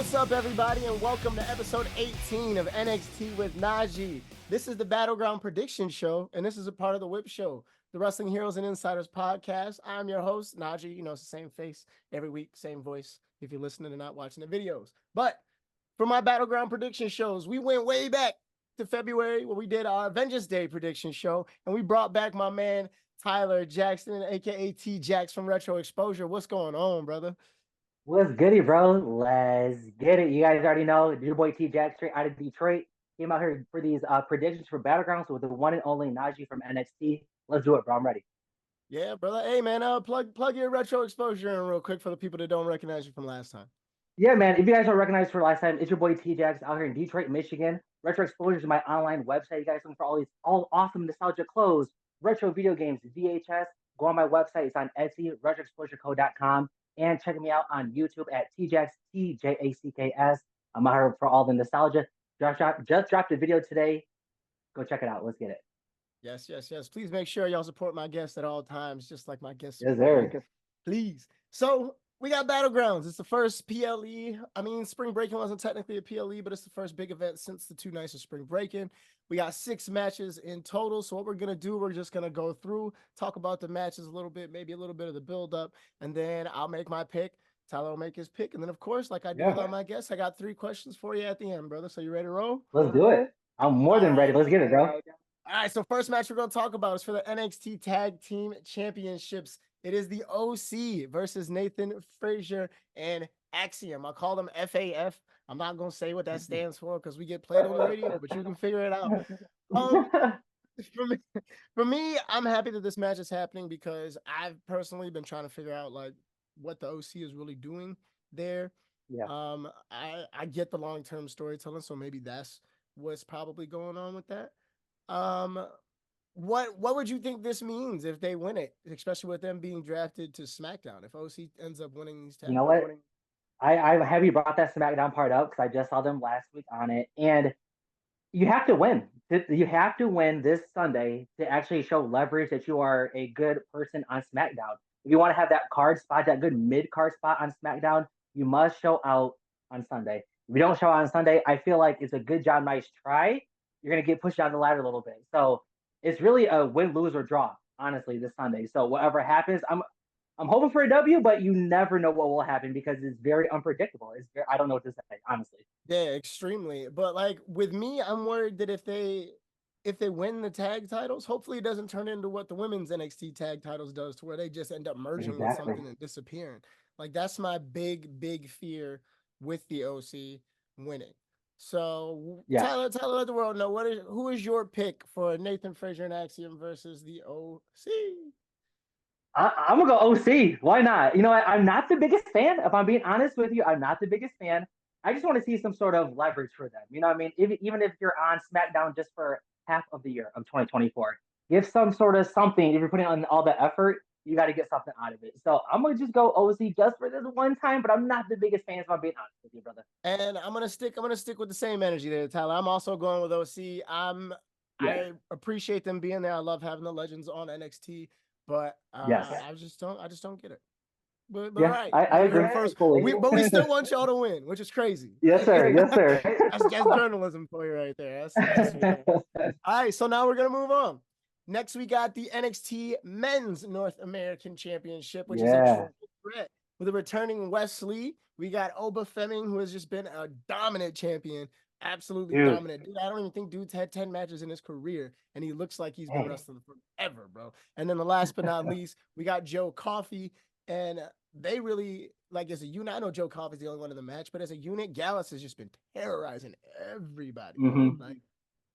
what's up, everybody, and welcome to episode 18 of NXT with Najee. This is the Battleground Predictions show, and this is a part of the Whip Show, the Wrestling Heroes and Insiders podcast. I'm your host, Najee. You know, it's the same face every week, same voice if you're listening and not watching the videos. But for my Battleground Prediction shows, we went way back to February where we did our Avengers Day prediction show, and we brought back my man, Tyler Jackson, a.k.a. TJack from Retro Exposure. What's going on, brother? What's goody, bro? Let's get it. You guys already know your boy TJack straight out of Detroit. Came out here for these predictions for Battlegrounds with the one and only Najee from NXT. Let's do it, bro. I'm ready. Yeah, brother. Hey, man, plug your Retro Exposure in real quick for the people that don't recognize you from last time. Yeah, man. If you guys don't recognize for last time, it's your boy TJax out here in Detroit, Michigan. Retro Exposure is my online website. You guys looking for all awesome nostalgia clothes, retro video games, VHS. Go on my website. It's on Etsy, retroexposureco.com. And check me out on YouTube at TJax, TJACKS. I'm out here for all the nostalgia. Just dropped a video today. Go check it out. Let's get it. Yes. Please make sure y'all support my guests at all times, just like my guests. Yes, sir. Please. So we got Battlegrounds. It's the first PLE. I mean, Spring Breaking wasn't technically a PLE, but it's the first big event since the 2 nights of Spring Breaking. We got 6 matches in total. So what we're going to do, we're just going to go through, talk about the matches a little bit, maybe a little bit of the build-up, and then I'll make my pick. Tyler will make his pick. And then, of course, like I do with all my guests, I got 3 questions for you at the end, brother. So you ready to roll? Let's do it. I'm more than ready. Let's get it, bro. All right, so first match we're going to talk about is for the NXT Tag Team Championships. It is the OC versus Nathan Frazier and Axiom. I call them FAF. I'm not going to say what that stands for because we get played on the radio, but you can figure it out. For me, I'm happy that this match is happening because I've personally been trying to figure out like what the OC is really doing there. Yeah. I get the long-term storytelling, so maybe that's what's probably going on with that. What would you think this means if they win it, especially with them being drafted to SmackDown? If OC ends up winning these tags, you know what? I have you brought that SmackDown part up because I just saw them last week on it, and you have to win. You have to win this Sunday to actually show leverage that you are a good person on SmackDown. If you want to have that card spot, that good mid-card spot on SmackDown, you must show out on Sunday. If you don't show out on Sunday, I feel like it's a good job, nice try. You're going to get pushed down the ladder a little bit. So it's really a win, lose, or draw, honestly, this Sunday. So whatever happens, I'm hoping for a W, but you never know what will happen because it's very unpredictable. I don't know what to say, honestly. Yeah, extremely. But like with me, I'm worried that if they win the tag titles, hopefully it doesn't turn into what the women's NXT tag titles does, to where they just end up merging with something and disappearing. Like that's my big fear with the OC winning. So yeah. Tyler, let the world know who is your pick for Nathan Frazier and Axiom versus the OC? I'm gonna go OC. Why not? You know, I'm not the biggest fan. If I'm being honest with you, I'm not the biggest fan. I just want to see some sort of leverage for them. You know what I mean? Even if you're on SmackDown just for half of the year of 2024, give some sort of something. If you're putting on all the effort, you got to get something out of it. So I'm gonna just go OC just for this one time. But I'm not the biggest fan. If I'm being honest with you, brother. And I'm gonna stick with the same energy there, Tyler. I'm also going with OC. I appreciate them being there. I love having the legends on NXT, but I just don't get it. But yeah, right, I agree. But we still want y'all to win, which is crazy. Yes, sir. Yes, sir. That's journalism for you right there. That's all right, so now we're gonna move on. Next, we got the NXT Men's North American Championship, which is a triple threat with a returning Wesley. We got Oba Fleming, who has just been a dominant champion, absolutely dominant. Dude, I don't even think dude's had 10 matches in his career, and he looks like he's been wrestling forever, bro. And then the last but not least, we got Joe Coffey, and they really, like, as a unit, I know Joe Coffey's the only one in the match, but as a unit, Gallus has just been terrorizing everybody. Like,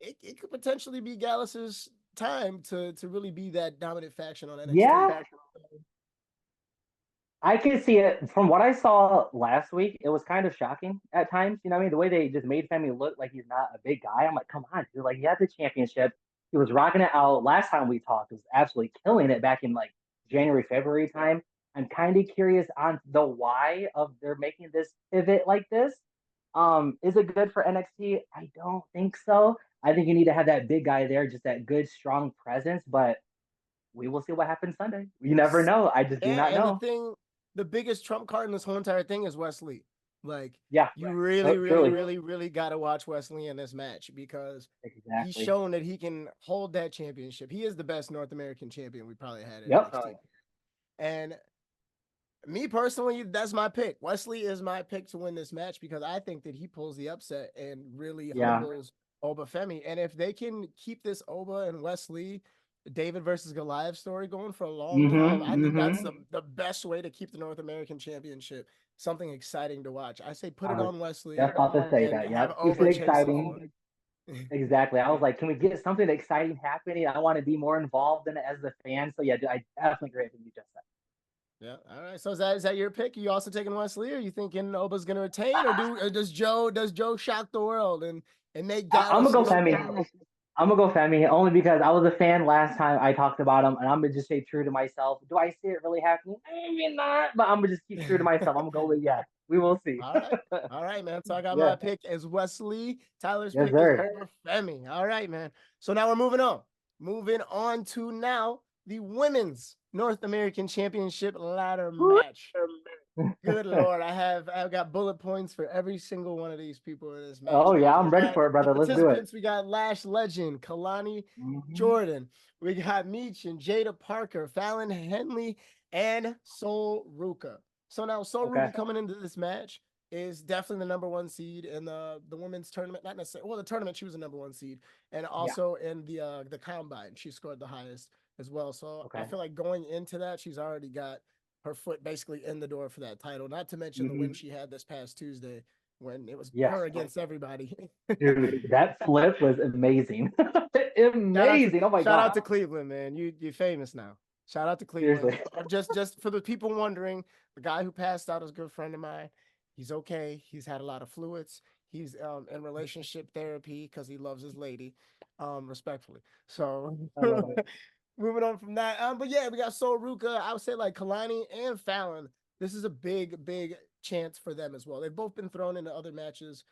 it could potentially be Gallus's time to really be that dominant faction on NXT. Yeah. I can see it. From what I saw last week, it was kind of shocking at times. You know what I mean? The way they just made Femi look like he's not a big guy. I'm like, come on, dude. Like, he had the championship. He was rocking it out. Last time we talked, he was absolutely killing it back in, like, January, February time. I'm kind of curious on the why of they're making this pivot like this. Is it good for NXT? I don't think so. I think you need to have that big guy there, just that good, strong presence. But we will see what happens Sunday. You never know. I just do not know. The biggest trump card in this whole entire thing is Wesley. Like, Yeah, you really, really, truly. really, really got to watch Wesley in this match because he's Exactly. shown that he can hold that championship. He is the best North American champion we probably had in Yep. NXT. And me personally, that's my pick. Wesley is my pick to win this match because I think that he pulls the upset and really Yeah. humbles Obafemi. And if they can keep this Oba and Wesley David versus Goliath story going for a long time, I think that's the best way to keep the North American Championship something exciting to watch. I say put it on Wesley Just about to say and that. have Yep. Keeps Oba it chase it exciting. for it. Exactly. I was like, can we get something exciting happening? I want to be more involved in it as a fan. So yeah, I definitely agree with what you just said. Yeah. All right. So is that your pick? Are you also taking Wesley, or are you thinking Oba's gonna retain, or does Joe shock the world and make I'm Dallas gonna go look Femi. good? I'm gonna go Femi only because I was a fan last time I talked about him, and I'm gonna just stay true to myself. Do I see it really happening? Maybe not, but I'm gonna just keep true to myself. I'm gonna go with yeah. We will see. All right, man. So I got Yeah. my pick as Wesley. Tyler's Yes, pick is sir. Obafemi. All right, man. So now we're moving on. Moving on to now the women's North American Championship ladder match. Good Lord, I've got bullet points for every single one of these people in this match. Oh yeah, I'm ready But for it, the brother. Let's do it. participants, we got Lash Legend, Kalani Jordynne. We got Meech and Jada Parker, Fallon Henley, and Sol Ruka. So now Sol Okay. Ruka coming into this match is definitely the number one seed in the women's tournament. Not necessarily, well, the tournament she was the number one seed, and also in the combine she scored the highest as well. So I feel like going into that, she's already got her foot basically in the door for that title. Not to mention the win she had this past Tuesday when it was her against everybody. Dude, that flip was amazing. Amazing. Oh my Shout god. out to Cleveland, man. You're famous now. Shout out to Cleveland. Seriously. Just for the people wondering, the guy who passed out is a good friend of mine. He's okay. He's had a lot of fluids. He's in relationship therapy because he loves his lady, respectfully. So moving on from that. But yeah, we got Sol Ruka. I would say like Kalani and Fallon. This is a big, big chance for them as well. They've both been thrown into other matches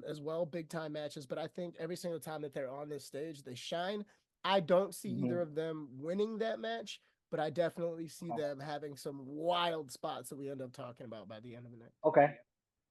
as well, big time matches. But I think every single time that they're on this stage, they shine. I don't see either of them winning that match, but I definitely see them having some wild spots that we end up talking about by the end of the night. Okay.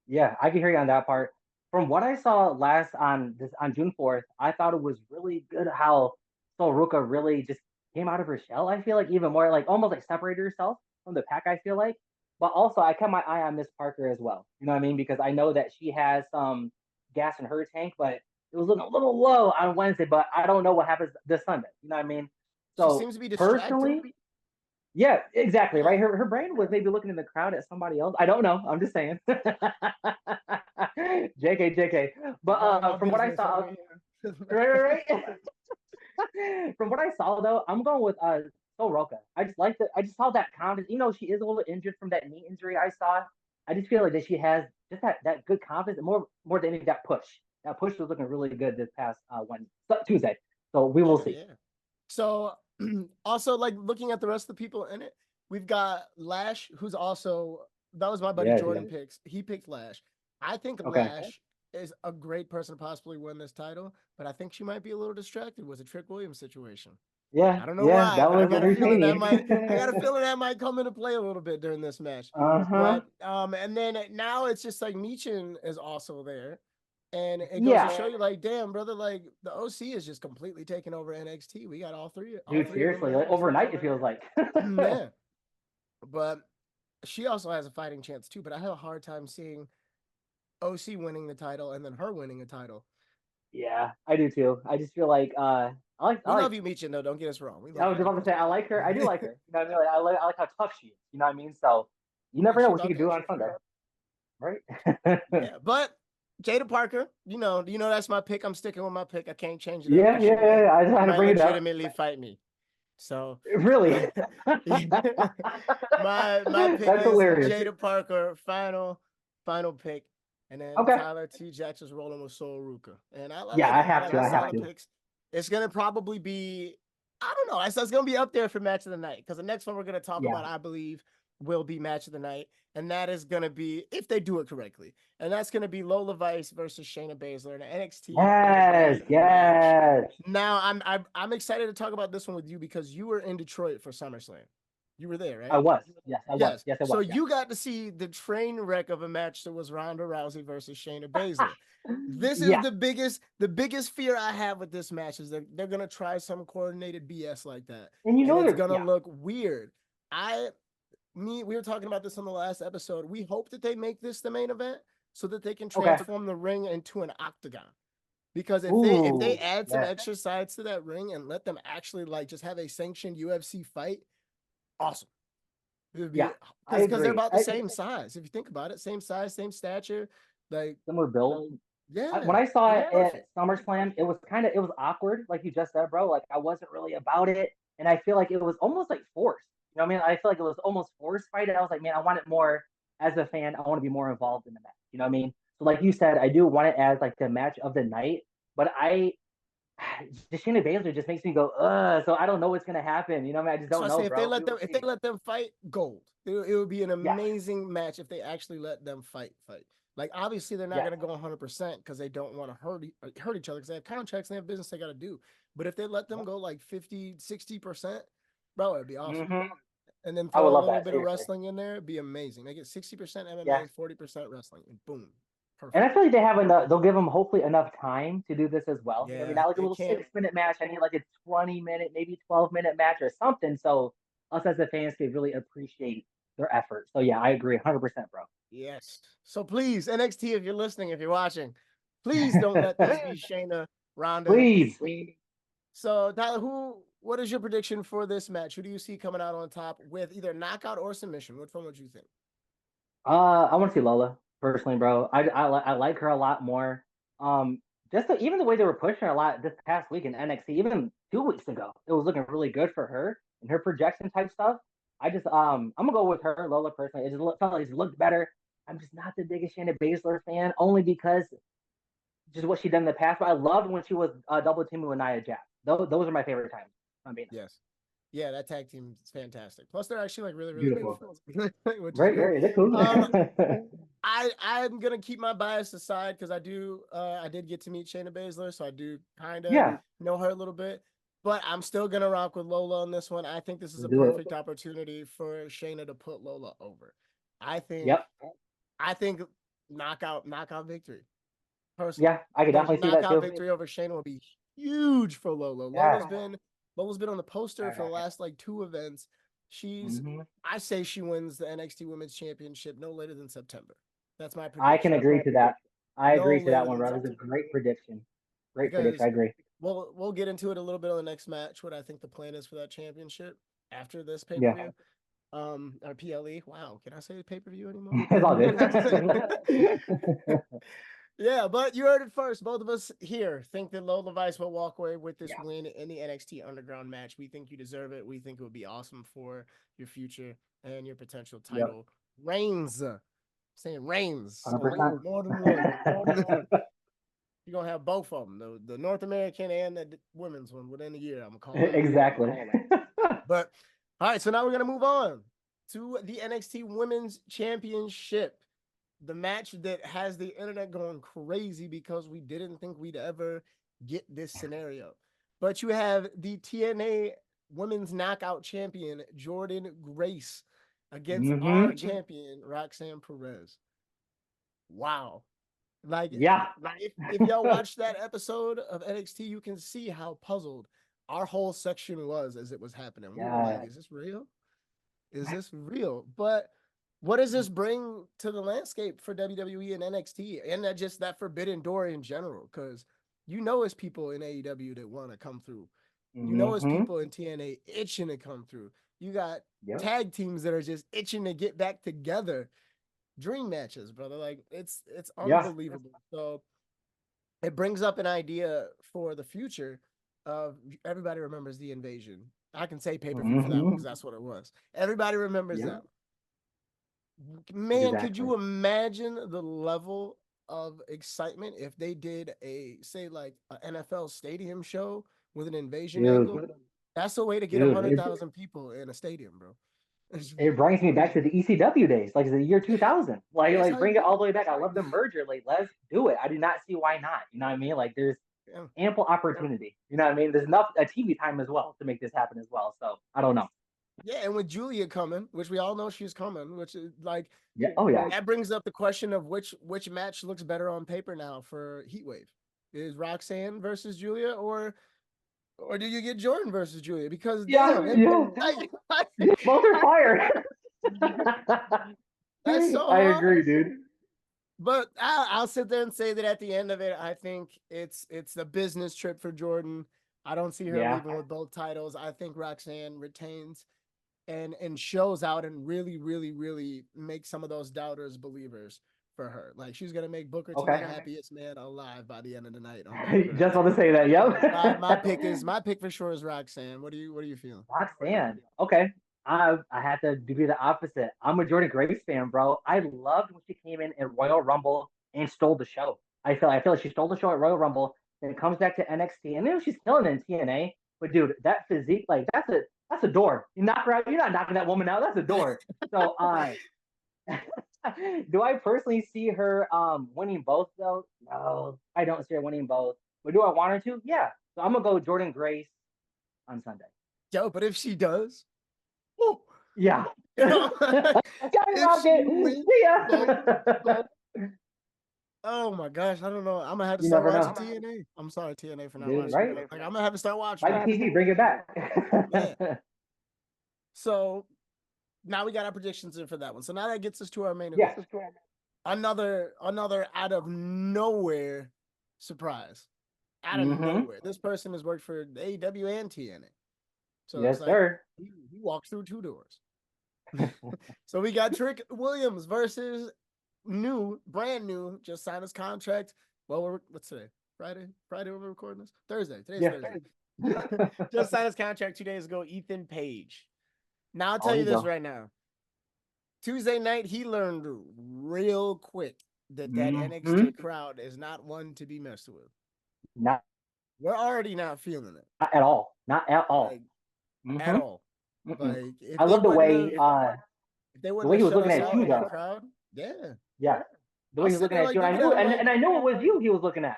Yeah, I can hear you on that part. From what I saw last on June 4th, I thought it was really good how Sol Ruka really just came out of her shell. I feel like even more like almost like separated herself from the pack, I feel like. But also I kept my eye on Miss Parker as well. You know what I mean? Because I know that she has some gas in her tank, but it was looking a little low on Wednesday, but I don't know what happens this Sunday. You know what I mean? She So seems to be distracted. personally, yeah, exactly. Right. Her brain was maybe looking in the crowd at somebody else. I don't know. I'm just saying. JK. But from what I saw, right. From what I saw though, I'm going with Sol Ruka. I just saw that confidence. You know, she is a little injured from that knee injury I saw. I just feel like that she has just that good confidence, more than any that push. That push was looking really good this past Tuesday. So we will see. Yeah. So also like looking at the rest of the people in it, we've got Lash, who's also that was my buddy Jordan picks. He picked Lash. I think Lash is a great person to possibly win this title, but I think she might be a little distracted with a Trick Williams situation. Yeah, I don't know why, that but was I got a feeling entertaining. I got a feeling that might come into play a little bit during this match. But and then now it's just like Meechin is also there. And it goes to show you, like, damn, brother, like the OC is just completely taking over NXT. We got all three. Dude, seriously, like overnight it feels like. Yeah. But she also has a fighting chance too. But I have a hard time seeing OC winning the title and then her winning a title. Yeah, I do too. I just feel like We love you, Meechin, though. Don't get us wrong. I was about to say I like her. I do like her. You know what I mean? Like, I like how tough she is. You know what I mean? So you never know what she can do on Sunday, right? Yeah, but Jada Parker, you know that's my pick. I'm sticking with my pick. I can't change it. Yeah. I just had to bring it up. Legitimately fight me. So really, my pick that's is hilarious. Jada Parker, final pick, and then Tyler TJack is rolling with Sol Ruka. And I have to. Picks. It's gonna probably be, I don't know. It's gonna be up there for match of the night because the next one we're gonna talk about, I believe, will be match of the night, and that is gonna be if they do it correctly, and that's gonna be Lola Vice versus Shayna Baszler in an NXT. Yes. Now I'm excited to talk about this one with you because you were in Detroit for SummerSlam. You were there, I right? was. Yes, I was. Yes. Yes, I So was. you got to see the train wreck of a match that was Ronda Rousey versus Shayna Baszler. This is Yeah. the biggest fear I have with this match is that they're gonna try some coordinated BS like that, And you know it's they're gonna look weird. We were talking about this on the last episode. We hope that they make this the main event so that they can okay. transform the ring into an octagon. Because if they Ooh, add some yeah. extra sides to that ring and let them actually like just have a sanctioned UFC fight, awesome. It would be Yeah, I because they're agree. about the same size. If you think about it, same size, same stature. Like, Similar build. When yeah, I saw it at perfect. SummerSlam, it was awkward, like you just said, bro. Like I wasn't really about it, and I feel like it was almost like forced. You know what I mean? I feel like it was almost forced fight. I was like, man, I want it more as a fan. I want to be more involved in the match. You know what I mean? So like you said, I do want it as like the match of the night, but the Shayna Baszler just makes me go, so I don't know what's gonna happen. You know what I mean? I just So don't I know, say if they bro. We let them will if they see. let them fight, gold. It would be an Yes, amazing match if they actually let them fight. Like obviously they're not yes, going to go 100% because they don't want to hurt each other because they have contracts and they have business they got to do. But if they let them go like 50, 60%, bro, it'd be awesome. hmm And then I would throw a love little that, bit of seriously. wrestling in there, it'd be amazing. They get 60% Yeah. MMA, 40% wrestling, and boom, And perfect. I feel like they have enough. They'll give them hopefully enough time to do this as well. You know, what I mean, Yeah, not like a they little can't. 6 minute match. I need like a 20-minute, maybe 12-minute match or something. So us as the fans can really appreciate their effort. So yeah, I agree, 100%, bro. Yes. So please, NXT, if you're listening, if you're watching, please don't let this be Shayna, Ronda. Please. So, Tyler, what is your prediction for this match? Who do you see coming out on top with either knockout or submission? Which one would you think? I want to see Lola personally, bro. I like her a lot more. Even the way they were pushing her a lot this past week in NXT, even 2 weeks ago, it was looking really good for her and her projection type stuff. I'm gonna go with her, Lola personally. It just felt like it looked better. I'm just not the biggest Shayna Baszler fan, only because just what she done in the past. But I loved when she was double teaming with Nia Jax. Those are my favorite times. I mean, Yes. Yeah, that tag team is fantastic. Plus, they're actually like really, really good beautiful. friends, which is Right, great. right. They're cool. I'm gonna keep my bias aside because I did get to meet Shayna Baszler, so I do kind of Yeah, know her a little bit. But I'm still gonna rock with Lola on this one. I think this is a do it. perfect opportunity for Shayna to put Lola over. I think Yep. I think knockout victory. Personally, Yeah, I I could think definitely see that knockout too. victory over Shayna will be huge for Lola. Yeah. Lola's been on the poster for the last like two events. She's hmm I say she wins the NXT Women's Championship no later than September. That's my I can prediction. agree to that. I No agree to that later one, than bro. That's a September. great prediction. Great prediction. Because I agree. we'll get into it a little bit on the next match, what I think the plan is for that championship after this Yeah. pay-per-view. Or PLE. Wow, can I say pay-per-view anymore? It's all good. Yeah, but you heard it first. Both of us here think that Lola Vice will walk away with this Yeah. win in the NXT Underground match. We think you deserve it. We think it would be awesome for your future and your potential Yep. title reigns. Saying reigns. More than one. 100%. More than one. You're gonna have both of them, the North American and the women's one within a year. I'm gonna call that. Exactly. But all right, so now we're gonna move on to the NXT Women's Championship, the match that has the internet going crazy because we didn't think we'd ever get this scenario. But you have the TNA Women's Knockout Champion Jordynne Grace against our champion Roxanne Perez. Wow. Like, Yeah. if y'all watch that episode of NXT, you can see how puzzled our whole section was as it was happening. We were like, Yeah. is this real? Is this real? But what does this bring to the landscape for WWE and NXT and that forbidden door in general? Because it's people in AEW that want to come through. It's people in TNA itching to come through. You got Yep. tag teams that are just itching to get back together. Dream matches, brother. Like it's Yeah. unbelievable. So it brings up an idea for the future of everybody remembers the invasion. I can say pay-per-view for that one because that's what it was. Everybody remembers Yep. that. Man, could Exactly. you imagine the level of excitement if they did say like an NFL stadium show with an invasion angle? Dude. That's a way to get Dude. 100,000 people in a stadium, bro. It brings me back to the ECW days, like the year 2000. That's Like how you bring it do all it. the way back. I love the merger. Like, let's do it. I do not see why not. You know what I mean? Like, there's Yeah. ample opportunity. You know what I mean? There's enough TV time as well to make this happen as well. So I don't know. Yeah, and with Julia coming, which we all know she's coming, which is like, Yeah. Oh yeah. that brings up the question of which match looks better on paper now for Heatwave. Is Roxanne versus Julia, or do you get Jordynne versus Julia? Because Yeah. damn, Yeah. Both are fire. that's so I hard. agree, dude. But I'll sit there and say that at the end of it, I think it's a business trip for Jordynne. I don't see her Yeah. leaving with both titles. I think Roxanne retains and shows out and really, really, really make some of those doubters believers for her. Like, she's gonna make Booker T the Okay. happiest man alive by the end of the night on Just Battleground. want to say that. Yep. My pick for sure is Roxanne. What are you feeling? Roxanne. Okay. I had to be the opposite. I'm a Jordynne Grace fan, bro. I loved when she came in Royal Rumble and stole the show. I feel like she stole the show at Royal Rumble, then it comes back to NXT, and then she's killing it in TNA. But dude, that physique, like that's a door. You knock her out, you're not knocking that woman out. That's a door. So do I personally see her winning both though? No, I don't see her winning both. But do I want her to? Yeah. So I'm gonna go Jordynne Grace on Sunday. Yo, but if she does, woo, Yeah. you know, if she Skyrocket. wins, See ya. oh my gosh, I don't know. I'm gonna have to You start never watching know. TNA. I'm sorry, TNA, for not Dude, watching right? it. Like, I'm gonna have to start watching Like it. TV, bring it back. Yeah. So now we got our predictions in for that one. So now that gets us to our main event. Yeah. Another out of nowhere surprise. Out of Mm-hmm. nowhere. This person has worked for AEW and TNA. So Yes, it's like sir. he walks through two doors. So we got Trick Williams versus brand new, just signed his contract. Well, what's today? Friday when we're recording this? Thursday. Today's Thursday. Just signed his contract 2 days ago, Ethan Page. Now I'll tell you this right now. Tuesday night, he learned real quick that NXT crowd is not one to be messed with. Not We're already not feeling it. Not at all. Not at all. Like, at all. Mm-mm. Like, I love the way if they wouldn't he was shut looking us at out you, in though. that crowd, yeah. The way he was looking at you, and I knew, and I knew it was you he was looking at.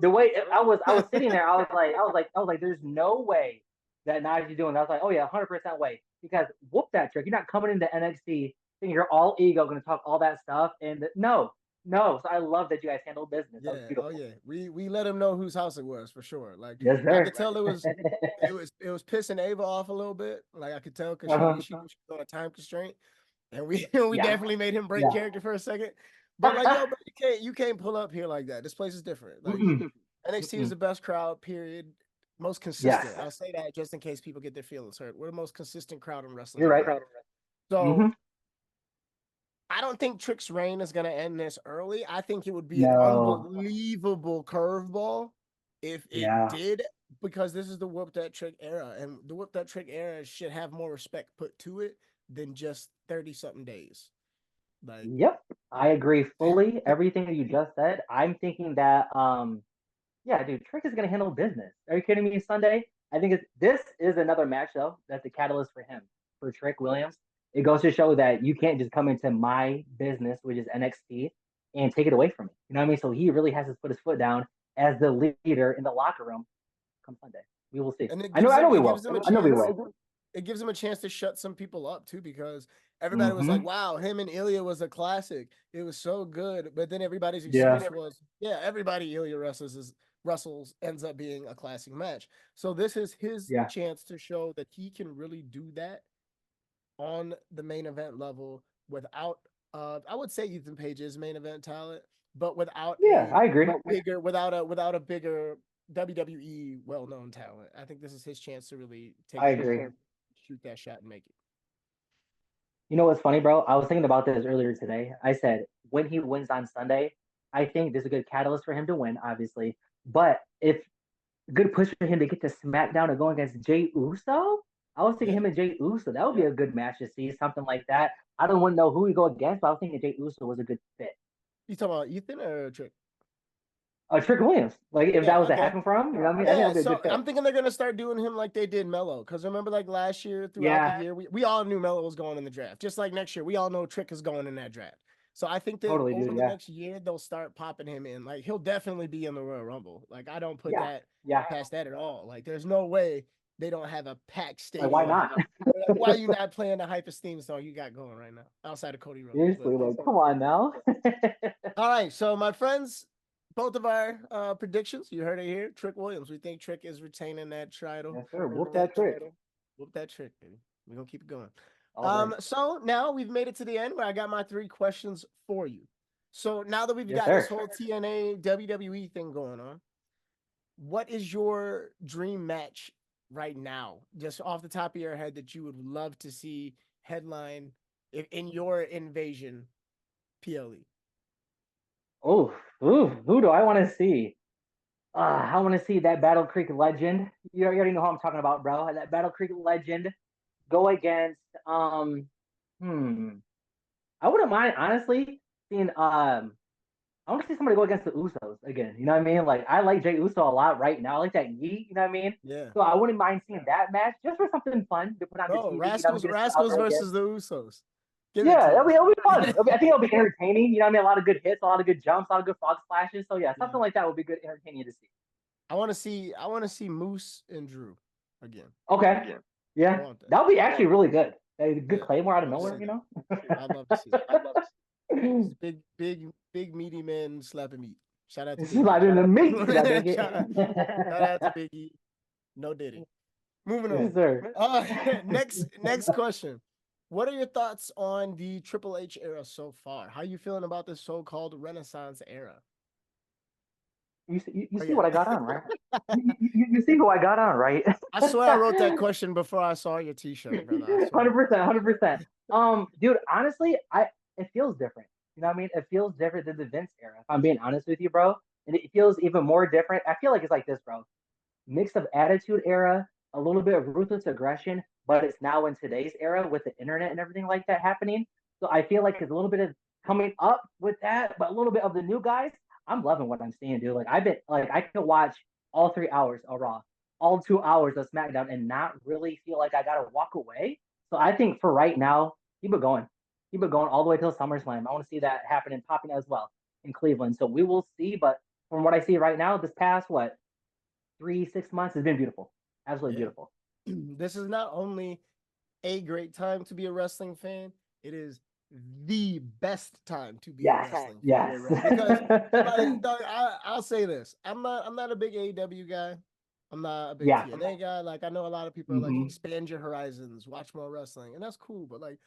The way I was sitting there, I was like, there's no way that Najee doing that. I was like, oh yeah, 100% way, because whoop that trick. You're not coming into NXT thinking you're all ego, going to talk all that stuff, and no. So I love that you guys handled business. That was beautiful. Oh yeah, we let him know whose house it was for sure. Like, yes, sir. I could tell it was pissing Ava off a little bit. Like, I could tell because she was on a time constraint, and we definitely made him break character for a second. But like, yo, but you can't pull up here like that. This place is different. Like, NXT is the best crowd, period. Most consistent. Yes. I'll say that just in case people get their feelings hurt. We're the most consistent crowd in wrestling. You're right. So I don't think Trick's reign is going to end this early. I think it would be an unbelievable curveball if it did, because this is the Whoop That Trick era, and the Whoop That Trick era should have more respect put to it than just 30-something days. Like, yep, I agree fully. Everything that you just said. I'm thinking that, yeah, dude, Trick is gonna handle business. Are you kidding me? Sunday, I think this is another match though. That's a catalyst for him, for Trick Williams. It goes to show that you can't just come into my business, which is NXT, and take it away from me. You know what I mean? So he really has to put his foot down as the leader in the locker room. Come Sunday, we will see. I know we will. I know we will. It gives him a chance to shut some people up too, because everybody was like, wow, him and Ilya was a classic. It was so good. But then everybody's excuse was, everybody Ilya wrestles ends up being a classic match. So this is his chance to show that he can really do that on the main event level without, I would say Ethan Page's main event talent, but without I agree. without a bigger WWE well-known talent. I think this is his chance to really shoot that shot and make it. You know what's funny, bro? I was thinking about this earlier today. I said, when he wins on Sunday, I think there's a good catalyst for him to win, obviously. But if a good push for him to get to SmackDown and go against Jey Uso, I was thinking him and Jey Uso. That would be a good match to see, something like that. I don't want to know who he go against, but I was thinking Jey Uso was a good fit. You talking about Ethan or Trick? Trick Williams. Like, if that was to happen for him, you know what I mean? Yeah, so I'm thinking they're gonna start doing him like they did Melo. Because remember, like last year, throughout the year, we all knew Melo was going in the draft. Just like next year, we all know Trick is going in that draft. So I think that over the next year, they'll start popping him in. Like, he'll definitely be in the Royal Rumble. Like, I don't put that past that at all. Like, there's no way they don't have a packed Like, stadium. why not? Why are you not playing the hypest theme song you got going right now outside of Cody Rhodes? Seriously, like, come on now. All right, so my friends, both of our predictions, you heard it here. Trick Williams, we think Trick is retaining that title. Yes, sir. Whoop that trick. Whoop that trick, baby. We're gonna keep it going. Right. So now we've made it to the end where I got my 3 questions for you. So now that we've got sir. this whole TNA WWE thing going on, what is your dream match right now, just off the top of your head, that you would love to see headline in your Invasion PLE? Oh, who do I want to see? I want to see that Battle Creek legend. You already know who I'm talking about, bro. That Battle Creek legend go against I wouldn't mind honestly seeing I want to see somebody go against the Usos again. You know what I mean? Like, I like Jey Uso a lot right now. I like that Yeet. You know what I mean? Yeah. So I wouldn't mind seeing that match just for something fun to put on the TV. Rascals versus the Usos. Yeah, it'll be fun. I think it'll be entertaining. You know what I mean? A lot of good hits, a lot of good jumps, a lot of good frog splashes. So yeah, something like that would be good, entertaining to see. I want to see Moose and Drew again. Okay. Yeah. That would be actually really good. A good Claymore out of nowhere, you know? I'd love to see it. Big meaty men slapping meat. Shout out to slapping the meat. Shout out to Biggie. No Diddy. Moving on. Yes, sir. Next question. What are your thoughts on the Triple H era so far? How are you feeling about this so-called Renaissance era? You see what I got on, right? you see who I got on, right? I swear I wrote that question before I saw your T-shirt, brother. 100%. Dude, honestly, it feels different. You know what I mean? It feels different than the Vince era. If I'm being honest with you, bro, and it feels even more different. I feel like it's like this, bro. Mix of Attitude Era, a little bit of ruthless aggression, but it's now in today's era with the internet and everything like that happening. So I feel like it's a little bit of coming up with that, but a little bit of the new guys. I'm loving what I'm seeing, dude. Like, I can watch all 3 hours of Raw, all 2 hours of SmackDown, and not really feel like I gotta walk away. So I think for right now, keep it going all the way till SummerSlam. I want to see that happen and popping as well in Cleveland. So we will see. But from what I see right now, this past 3-6 months has been beautiful, absolutely beautiful. This is not only a great time to be a wrestling fan, it is the best time to be a wrestling fan. Yes. Because I'll say this. I'm not a big AEW guy. I'm not a big TNA guy. Like, I know a lot of people are like, expand your horizons, watch more wrestling, and that's cool. But like,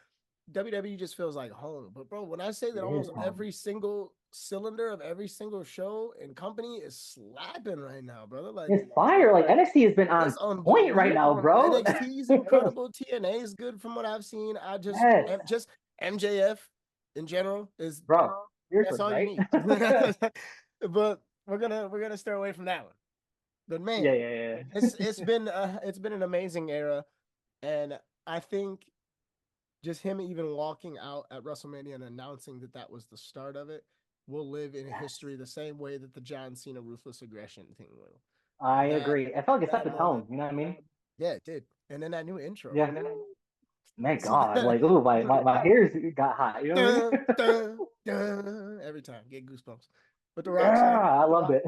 WWE just feels like home. But bro, when I say that almost every single cylinder of every single show and company is slapping right now, brother. Like, it's fire. Like, NXT has been on point right now, bro. NXT is incredible. TNA is good from what I've seen. I just MJF in general is, bro. That's all you need. But we're gonna stay away from that one. But man, it's been an amazing era, and I think just him even walking out at WrestleMania and announcing that was the start of it will live in history the same way that the John Cena ruthless aggression thing will. I agree. I felt like it set the tone. You know what I mean? Yeah, it did. And then that new intro. Yeah. My God, like, ooh, my ears got hot. You know what I mean? Every time, get goosebumps. But the Rock, I love it.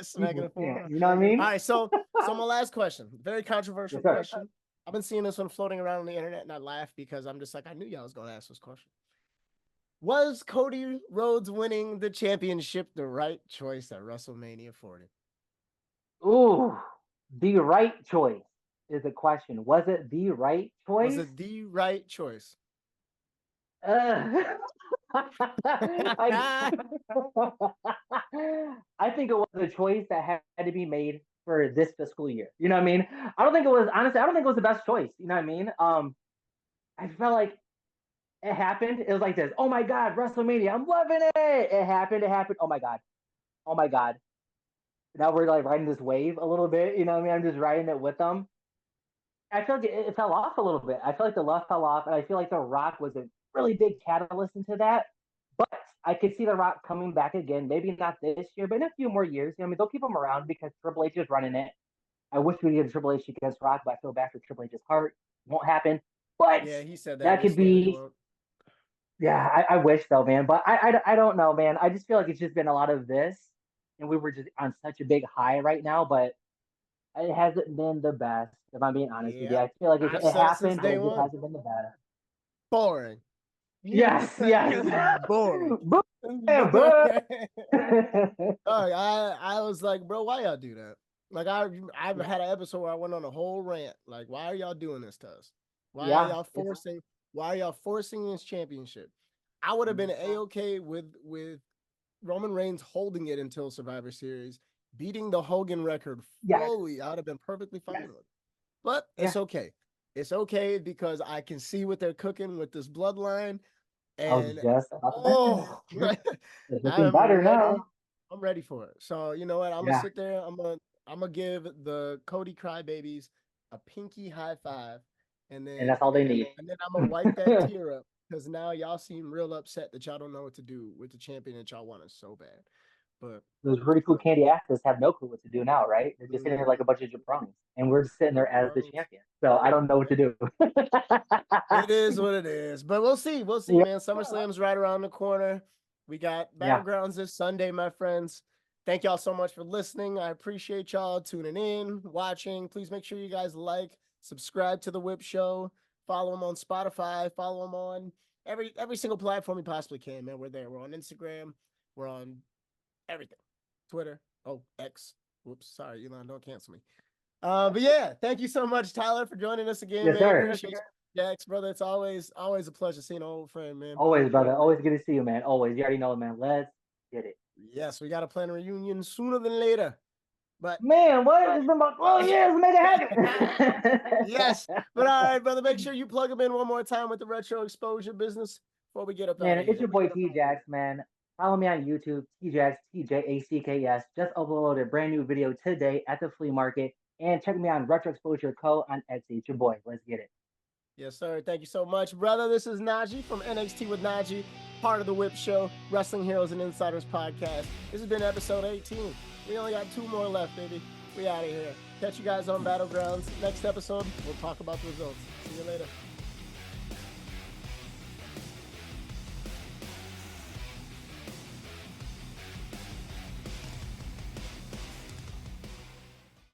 Smacking the floor. You know what I mean? All right, so my last question, very controversial question. I've been seeing this one floating around on the internet, and I laugh because I'm just like, I knew y'all was gonna ask this question. Was Cody Rhodes winning the championship the right choice at WrestleMania 40? Ooh, the right choice is the question. Was it the right choice? Was it the right choice? I think it was a choice that had to be made for this fiscal year. You know what I mean? I don't think it was the best choice. You know what I mean? I felt like it happened. It was like this. Oh my God, WrestleMania. I'm loving it. It happened. Oh my God. Now we're like riding this wave a little bit. You know what I mean? I'm just riding it with them. I feel like it fell off a little bit. I feel like the love fell off, and I feel like The Rock was a really big catalyst into that. But I could see The Rock coming back again. Maybe not this year, but in a few more years. You know, I mean, they'll keep him around because Triple H is running it. I wish we could get Triple H against Rock, but I feel bad for Triple H's heart. Won't happen. But yeah, he said that could be. Yeah, I wish though, man. But I don't know, man. I just feel like it's just been a lot of this, and we were just on such a big high right now. But it hasn't been the best, if I'm being honest with you. Yeah, I feel like I've it said it since happened, but day it just one. hasn't been the best. Boring. Yes, yes. Boring. Boom, boom. I was like, bro, why y'all do that? Like I've had an episode where I went on a whole rant. Like, why are y'all doing this to us? Why are y'all forcing? Why are y'all forcing this championship? I would have been A-okay with Roman Reigns holding it until Survivor Series, beating the Hogan record fully. I would have been perfectly fine with it. But it's okay. It's okay because I can see what they're cooking with this bloodline. I was And just it's looking better now. I'm ready for it. So you know what? I'm gonna sit there. I'm gonna give the Cody Crybabies a pinky high five, and that's all they need. And then I'm gonna wipe that tear up because now y'all seem real upset that y'all don't know what to do with the champion that y'all wanted so bad. But those pretty cool candy actors have no clue what to do now, right? They're just sitting there like a bunch of jabronis, and we're just sitting there as the champion. So I don't know what to do. It is what it is, but we'll see. We'll see, man. SummerSlam's right around the corner. We got Battlegrounds this Sunday, my friends. Thank y'all so much for listening. I appreciate y'all tuning in, watching. Please make sure you guys like, subscribe to the Whip Show, follow them on Spotify, follow them on every single platform you possibly can, man. We're there. We're on Instagram. We're on everything. Twitter. Oh, X. Whoops. Sorry, Elon. Don't cancel me. But yeah, thank you so much, Tyler, for joining us again, man. Sir. Appreciate you. Jax, brother, it's always a pleasure seeing an old friend, man. Always, brother. Always good to see you, man. Always. You already know, man. Let's get it. Yes, we got to plan a reunion sooner than later. But man, what? It's been about 12 years. Make it happen. Yes. But all right, brother, make sure you plug them in one more time with the retro exposure business before we get up out of here. It's your boy TJack, man. Follow me on YouTube, TJack, TJACKS. Just uploaded a brand new video today at the flea market. And check me out on Retro Exposure Co. on Etsy. It's your boy. Let's get it. Yes, sir. Thank you so much, brother. This is Najee from NXT with Najee, part of the Whip Show, Wrestling Heroes and Insiders podcast. This has been episode 18. We only got 2 more left, baby. We out of here. Catch you guys on Battlegrounds. Next episode, we'll talk about the results. See you later.